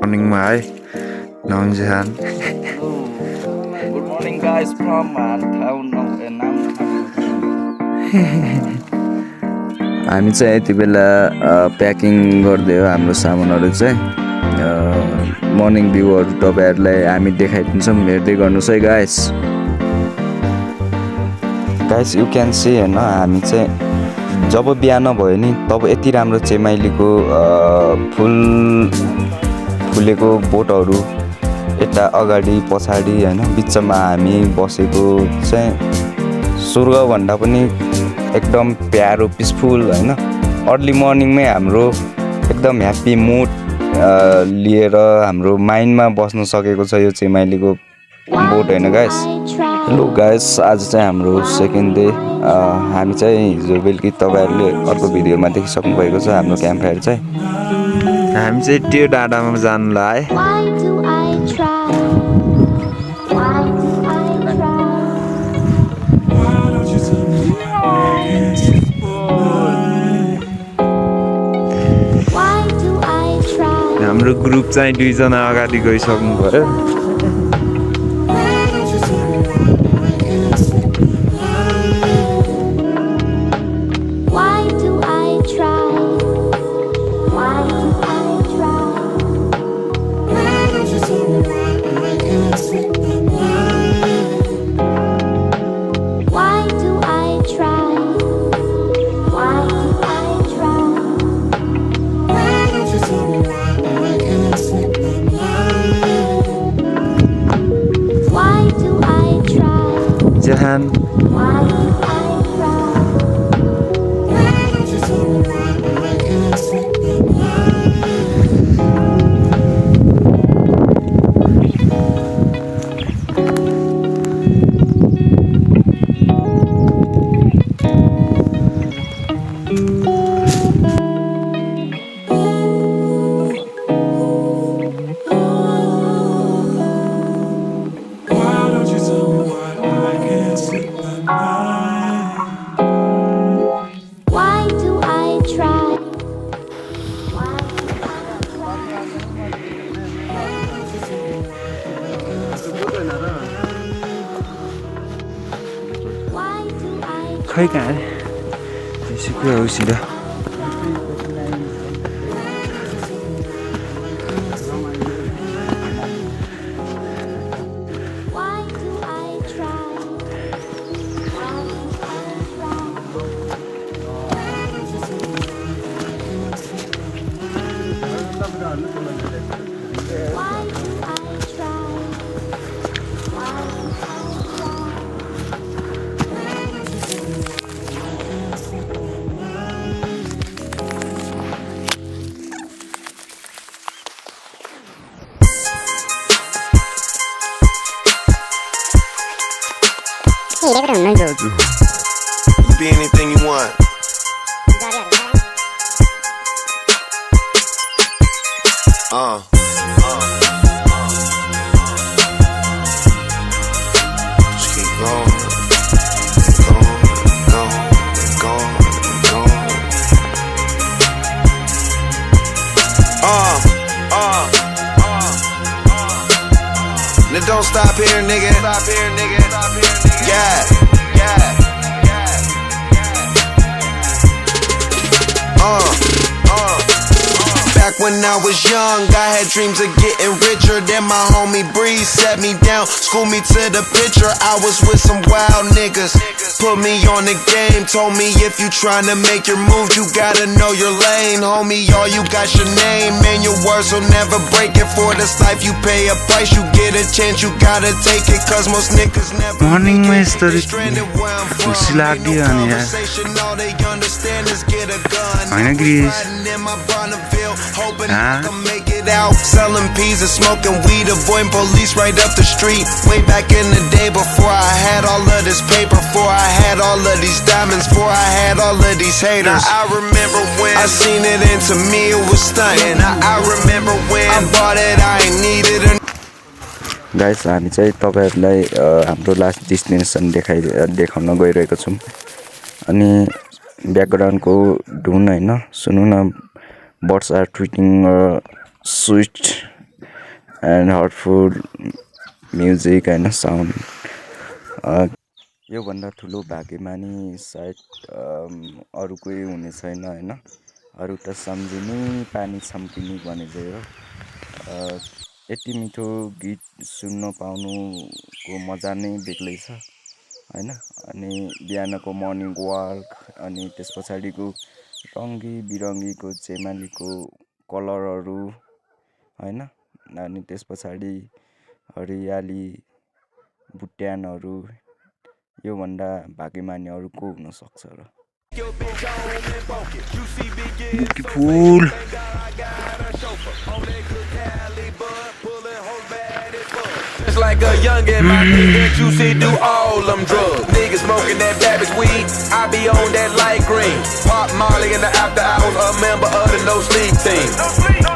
मर्निङमा है नौन्जेहान Good morning guys from town and हामी चाहिँ यति बेला प्याकिङ गर्दै हो हाम्रो सामानहरु चाहिँ मर्निङ भ्यूहरु तपाईहरुलाई हामी देखाइदिन्छौं हेर्दै गर्नुस् है गाइस यु क्यान सी हैन हामी चाहिँ जब बिहान भयो नि तब यति राम्रो चेमाइलीको फुलेको बोटहरु यता अगाडि पछाडी हैन बिचमा हामी बसेको चाहिँ स्वर्ग भन्दा पनि एकदम प्यारो पिसफुल हैन अर्ली मर्निङमै हाम्रो एकदम ह्याप्पी मुड लिएर हाम्रो माइन्डमा बस्न सकेको छ यो चेमाइलीको बोट हैन गाइस हेलो गाइस आज चाहिँ हाम्रो सेकेन्ड डे हामी चाहिँ हिजो बेलुकी तपाईहरुले अर्को भिडियोमा देखिसक्नु भएको छ हाम्रो क्याम्प फायर चाहिँ हामी चाहिँ त्यो डाँडामा जानलाई हाम्रो ग्रुप चाहिँ दुईजना अगाडि गइसक्नु भयो Jahan खै कहाँ त्यसै कुरा हो सिधा Be anything you want. Just keep going, going. Now don't stop here, nigga. Yeah. Back when I was young, I had dreams of getting richer. Then my homie Breeze set me down, schooled me to the picture. I was with some wild niggas, put me on the game. Told me if you tryna make your move, you gotta know your lane. Homie, all you got your name, and your words will never break it. For this life you pay a price, you get a chance, you gotta take it. Cause most niggas never morning मा यस्तरी खुसी लाग्यो अनि यार हैन Greece make it out, selling peas and smoking weed, avoiding police right up the street. Way back in the day, before I had all of this paper, before I had all of these diamonds, before I had all of these haters. Now I remember when I seen it, and to me it was stunning. Now I remember when I bought it, I ain't needed it. Guys हामी चाहिँ तपाईहरुलाई हाम्रो last destination देखाउन गइरहेको छौं अनि ब्याकग्राउन्डको धुन हैन सुन्नु न birds are tweeting sweet and heartful music होइन साउन्ड योभन्दा ठुलो भाग्यमानी सायद अरू कोही हुने छैन होइन अरू त सम्झिने पानी छम्किने भने चाहिँ हो यति मिठो गीत सुन्न पाउनुको मजा नै बेग्लै छ होइन अनि बिहानको मर्निङ वाक अनि त्यस पछाडिको रङ्गी बिरङ्गीको चेमालीको कलरहरू होइन अनि त्यस पछाडि हरियाली बुट्यानहरू योभन्दा भाग्यमानी अरू को हुन सक्छ र फुल Just like a youngin', my nigga Juicy do all them drugs. Niggas smoking that Babbage weed, I be on that light green. Pop Molly in the after hours, a member of the no sleep team.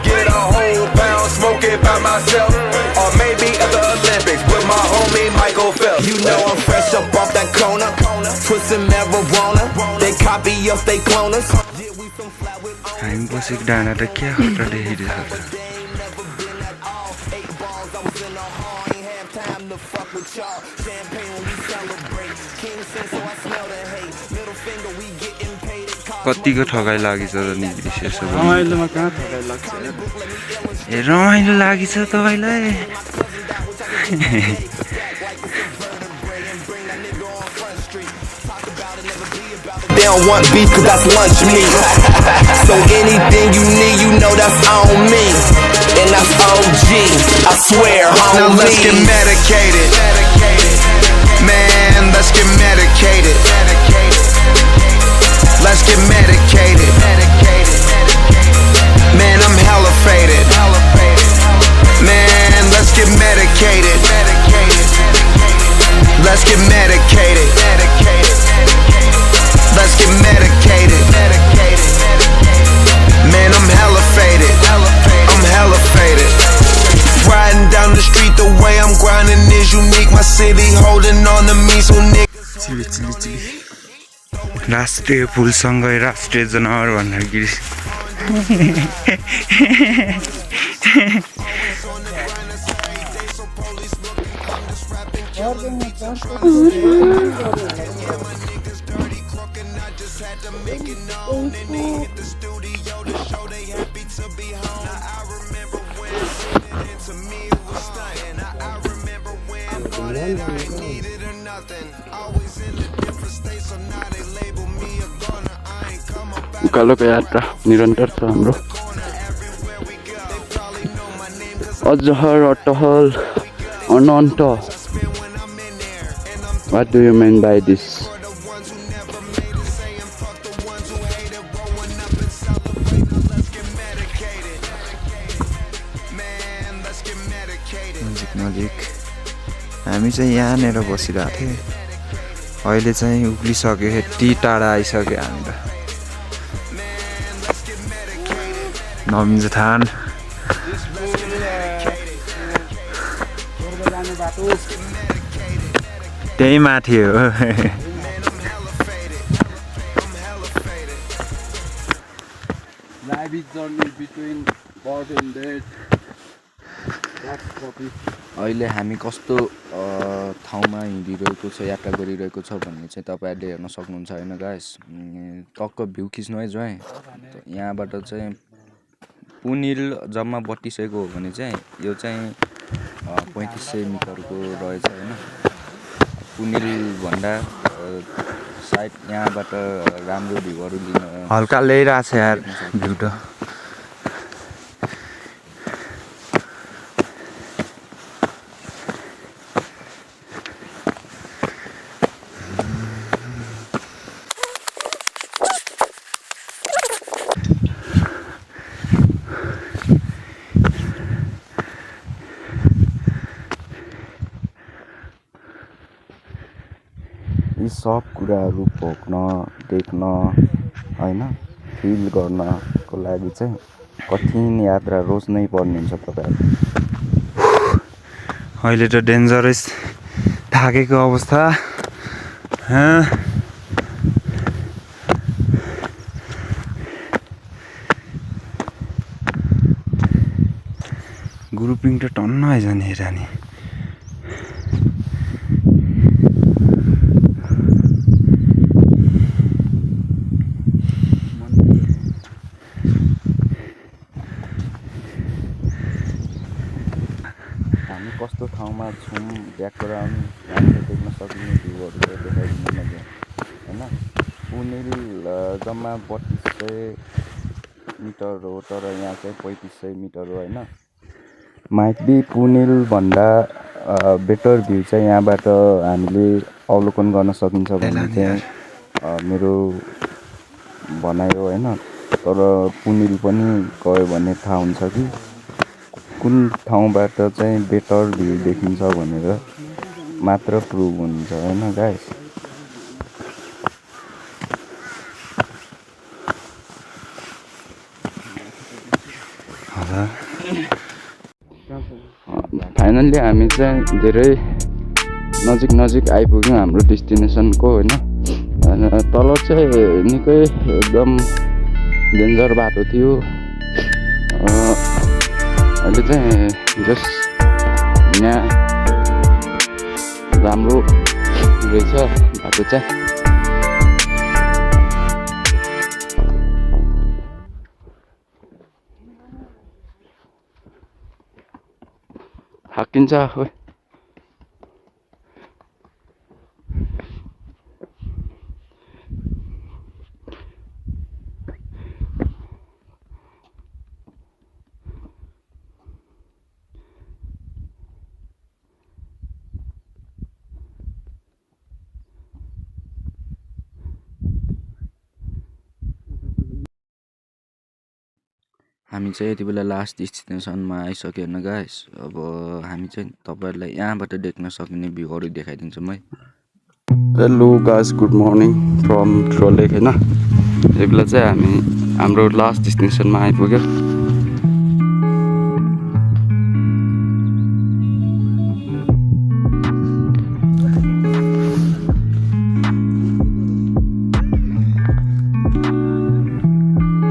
Get a whole pound, smoke it by myself, or maybe at the Olympics with my homie Michael Phelps. You know I'm fresh up off that corner. Put some marijuana. They copy us, they clone us. हामी बसेको डाँडा त क्या खतरा देखिरहेको छ कतिको ठगाइ लागिछ त नि रमाइलोमा कहाँ थकाइ लाग्छ ए रमाइलो लागिछ तपाईँलाई They don't want beef cause that's lunch meat. So anything you need, you know that's on me. And that's OG, I swear, homie. Now let's get medicated. Man, let's get medicated. Let's get medicated. Man, I'm hella faded. Man, let's get medicated. Let's get medicated. Let's get medicated. Man, I'm hella faded. I'm hella faded. Riding down the street, the way I'm grinding is unique. My city holding on to me, so niggas. राष्ट्रिय फुलसँगै राष्ट्रिय जनावर भनेर गिरी उकालोको यात्रा निरन्तर छ हाम्रो अजहर अटहल अनन्त What do you mean by this? नजिक हामी चाहिँ यहाँनिर बसिरहेको थियौँ अहिले चाहिँ उक्लिसक्यो यति टाढा आइसक्यो हामी त नमिन्छ थान त्यही माथि हो अहिले हामी कस्तो ठाउँमा हिँडिरहेको छ यात्रा गरिरहेको छ भन्ने चाहिँ तपाईँहरूले हेर्न सक्नुहुन्छ होइन गाइस टक्क भ्यू खिच्नु है जो यहाँबाट चाहिँ पुनिल जम्मा 3200 हो भने चाहिँ यो चाहिँ 3500 मिटरको रहेछ होइन पुनिल भन्दा सायद यहाँबाट राम्रो भ्यूहरू लिन हल्का ल्याइरहेछ यार भ्यू त यी सब कुराहरू भोग्न देख्न होइन फिल गर्नको लागि चाहिँ कठिन यात्रा रोज्नै पर्ने हुन्छ तपाईँहरू अहिले त डेन्जरस थाकेको अवस्था ग्रुपिङ त टन्न आइज नि हेर नि हामी कस्तो ठाउँमा छौँ ब्याकग्राउन्ड हामीले देख्न सकिने भ्यूहरू चाहिँ देखाइदिनु मैले होइन पुनिल जम्मा 3200 मिटर हो तर यहाँ चाहिँ 3500 मिटर हो होइन माइग्दी पुनिलभन्दा बेटर भ्यू चाहिँ यहाँबाट हामीले अवलोकन गर्न सकिन्छ भन्ने चाहिँ मेरो भनाइ हो होइन तर पुनिल पनि गयो भने थाहा हुन्छ कि कुन ठाउँबाट चाहिँ बेटर भ्यू देखिन्छ भनेर मात्र प्रुभ हुन्छ होइन गाइस फाइनल्ली हामी चाहिँ धेरै नजिक आइपुग्यौँ हाम्रो डेस्टिनेसनको होइन तल चाहिँ निकै एकदम डेन्जर बाटो थियो अहिले चाहिँ जस्ट यहाँ राम्रो रहेछ बाटो चाहिँ हाकिन्छ खोइ हामी चाहिँ यति बेला लास्ट डेस्टिनेसनमा आइसक्यो होइन गाइस अब हामी चाहिँ तपाईँहरूलाई यहाँबाट देख्न सक्ने भ्यूहरू देखाइदिन्छौँ है hello guys good morning from ड्रलेक होइन यति बेला चाहिँ हामी हाम्रो लास्ट डेस्टिनेसनमा आइपुग्यो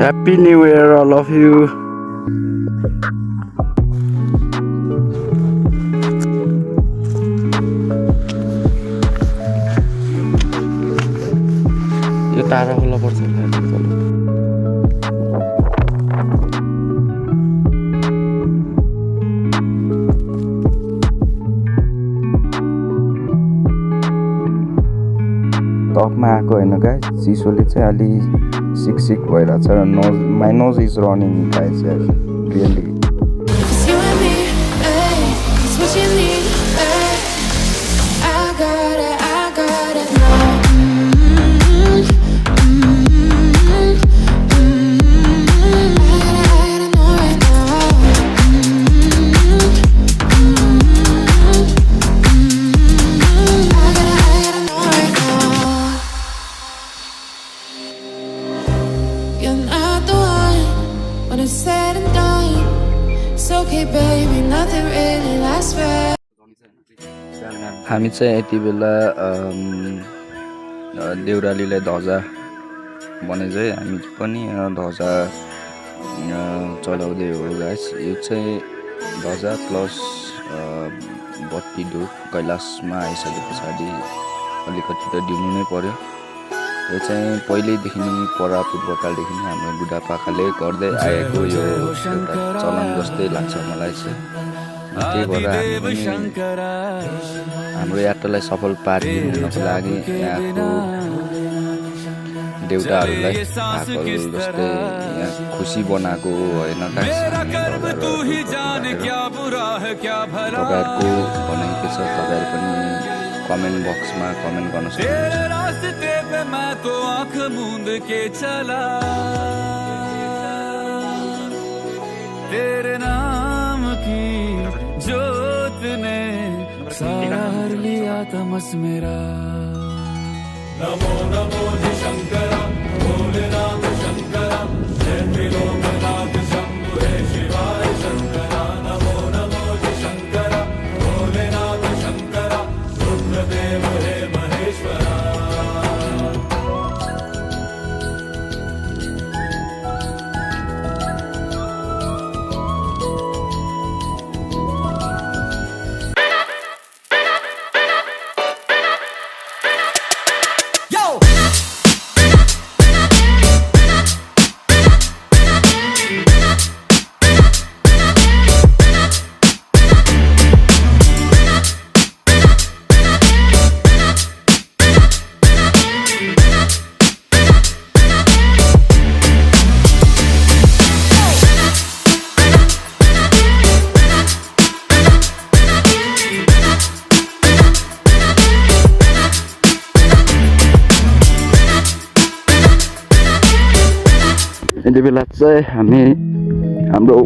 Happy New Year, all of you. यो तारा खोला पर्छ टपमा आएको होइन गाइस चिसोले चाहिँ अलि सिक भइरहेछ र my nose is running guys really हामी चाहिँ यति बेला देउरालीलाई ध्वजा भने चाहिँ हामी पनि ध्वजा चलाउँदै हो गाइस यो चाहिँ ध्वजा प्लस बत्ती धुप कैलाशमा आइसके पछाडि अलिकति त दिनु नै पर्यो यो चाहिँ पहिल्यैदेखि नै पूर्वकालदेखि नै हाम्रो बुढापाकाले गर्दै आएको यो एउटा चलन जस्तै लाग्छ मलाई चाहिँ त्यही भएर हामी हाम्रो यात्रालाई सफल पारिदिनुको लागि यहाँको देउताहरूलाई भाकल जस्तै यहाँ खुसी बनाएको होइन तपाईँहरूको भनाइ के छ तपाईँहरू पनि कमेन्ट बक्समा कमेन्ट गर्न सक्नुहुन्छ जोत ने सारा हर लिया तमस मेरा नमो नमो शंकरा भोलेनाथ शंकरा जय त्रिलोकनाथ शंभु हे शिवाय शंकरा नमो नमो शंकरा भोलेनाथ शंकरा रुद्रदेव हे महेश्वरा यति बेला चाहिँ हामी हाम्रो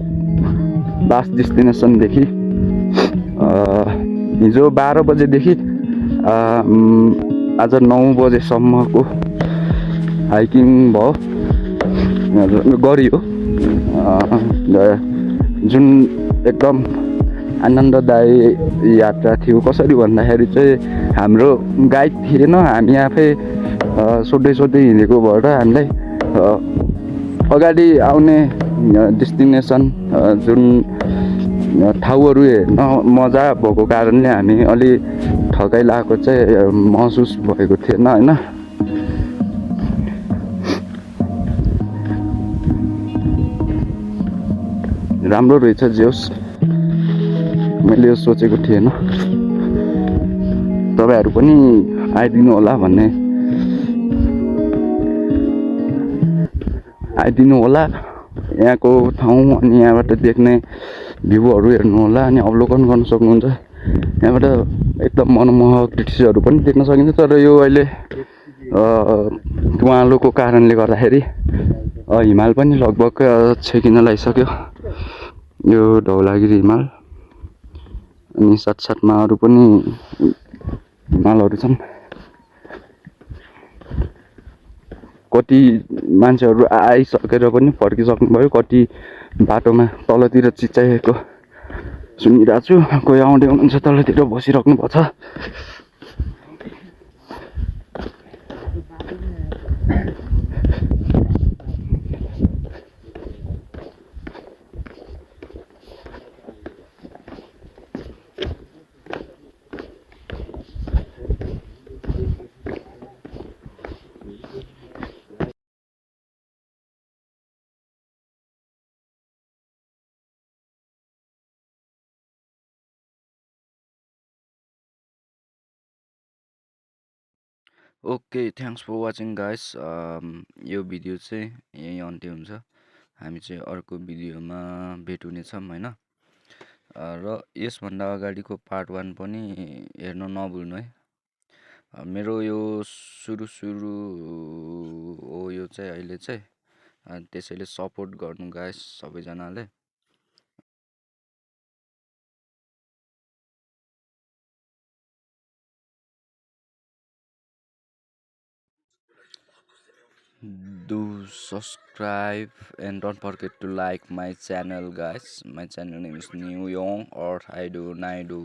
लास्ट डेस्टिनेसनदेखि हिजो 12 बजेदेखि आज 9 बजेसम्मको हाइकिङ गरियो, जुन एकदम आनन्ददायी यात्रा थियो। कसरी भन्दाखेरि चाहिँ हाम्रो गाइड थिएन, हामी आफै सोध्दै हिँडेको भएर हामीलाई अगाडि आउने डेस्टिनेसन जुन ठाउँहरू हेर्न मजा भएको कारणले हामी अलि ठगाइ लागेको चाहिँ महसुस भएको थिएन होइन। राम्रो रहेछ जे होस्, मैले यो सोचेको थिएन। तपाईँहरू पनि आइदिनु होला यहाँको ठाउँ अनि यहाँबाट देख्ने भ्यूहरू हेर्नु होला अनि अवलोकन गर्न सक्नुहुन्छ। यहाँबाट एकदम मनमोहक दृश्यहरू पनि देख्न सकिन्छ। तर यो अहिले धुवालोको कारणले गर्दाखेरि हिमाल पनि लगभग छेकिन लागिसक्यो, यो धौलागिरी हिमाल। अनि साथसाथमा अरू पनि हिमालहरू छन्। कति मान्छेहरू आइसकेर पनि फर्किसक्नुभयो, कति बाटोमा तलतिर चिच्याएको सुनिरहेको छु। कोही आउँदै हुनुहुन्छ तलतिर बसिराख्नु भएको छ। Okay, thanks for watching guys. यो भिडियो चाहिँ यहीँ अन्त्य हुन्छ। हामी चाहिँ अर्को भिडियोमा भेट हुनेछौँ होइन। र यसभन्दा अगाडिको पार्ट 1 पनि हेर्न नभुल्नु है। मेरो यो सुरु हो यो चाहिँ अहिले चाहिँ, त्यसैले सपोर्ट गर्नु गाइस सबैजनाले। Do subscribe and don't forget to like my channel guys. My channel name is New Young or I do Naidu.